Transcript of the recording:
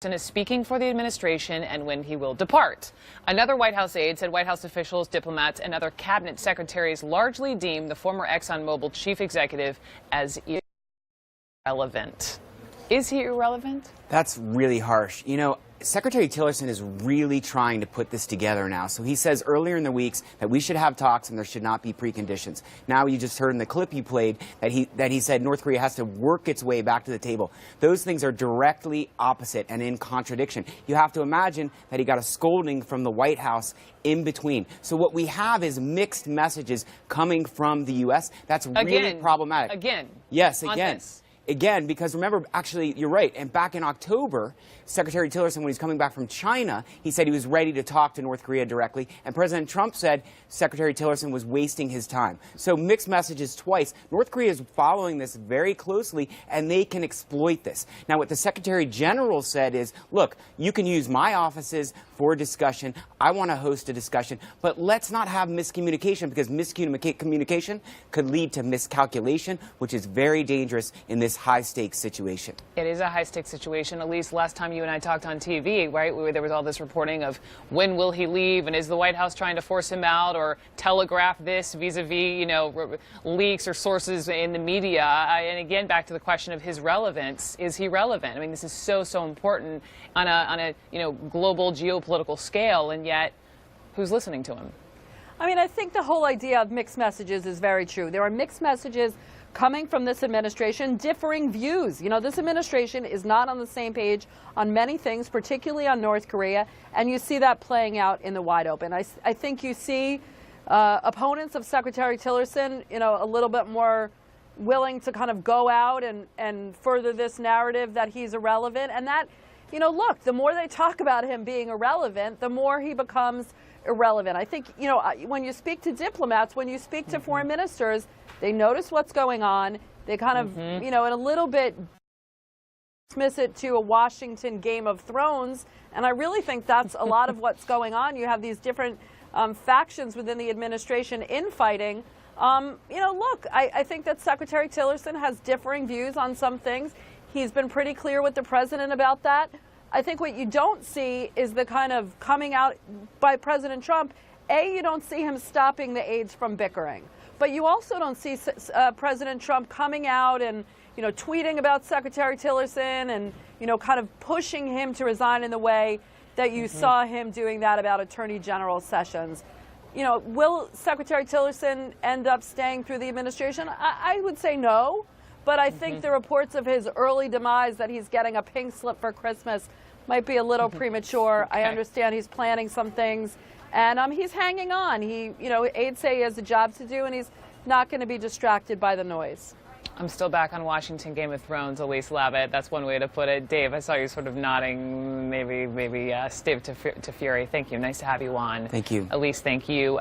Is speaking for the administration and when he will depart. Another White House aide said White House officials, diplomats, and other cabinet secretaries largely deem the former ExxonMobil chief executive as irrelevant. Is he irrelevant? That's really harsh. You know, Secretary Tillerson is really trying to put this together now. So he says earlier in the weeks that we should have talks and there should not be preconditions. Now you just heard in the clip he played that he said North Korea has to work its way back to the table. Those things are directly opposite and in contradiction. You have to imagine that he got a scolding from the White House in between. So what we have is mixed messages coming from the U.S. That's really problematic. Again. Yes, again. Again, because remember, actually, you're right. And back in October, Secretary Tillerson, when he's coming back from China, he said he was ready to talk to North Korea directly. And President Trump said Secretary Tillerson was wasting his time. So mixed messages twice. North Korea is following this very closely, and they can exploit this. Now, what the Secretary General said is, look, you can use my offices for discussion. I want to host a discussion. But let's not have miscommunication, because miscommunication could lead to miscalculation, which is very dangerous in this high-stakes situation. It is a high-stakes situation. Elise, last time you and I talked on TV, right, there was all this reporting of when will he leave, and is the White House trying to force him out or telegraph this vis-a-vis, you know, leaks or sources in the media. And again, back to the question of his relevance. Is he relevant? I mean, this is so important on a you know, global geopolitical scale, and yet who's listening to him? I mean, I think the whole idea of mixed messages is very true. There are mixed messages coming from this administration, differing views. You know, this administration is not on the same page on many things, particularly on North Korea, and you see that playing out in the wide open. I think you see opponents of Secretary Tillerson, you know, a little bit more willing to kind of go out and further this narrative that he's irrelevant. And that, you know, look, the more they talk about him being irrelevant, the more he becomes irrelevant. I think, you know, when you speak to diplomats, when you speak to foreign ministers, they notice what's going on. They kind of, you know, in a little bit dismiss it to a Washington Game of Thrones. And I really think that's a lot of what's going on. You have these different factions within the administration infighting. You know, look, I think that Secretary Tillerson has differing views on some things. He's been pretty clear with the president about that. I think what you don't see is the kind of coming out by President Trump. You don't see him stopping the aides from bickering. But you also don't see President Trump coming out and, you know, tweeting about Secretary Tillerson and, you know, kind of pushing him to resign in the way that you saw him doing that about Attorney General Sessions. You know, will Secretary Tillerson end up staying through the administration? I would say no. But I think the reports of his early demise, that he's getting a pink slip for Christmas, might be a little premature. Okay. I understand he's planning some things, and he's hanging on. You know, aides say he has a job to do, and he's not going to be distracted by the noise. I'm still back on Washington Game of Thrones, Elise Labott. That's one way to put it. Dave, I saw you sort of nodding, maybe stiff to fury. Thank you. Nice to have you on. Thank you. Elise, thank you.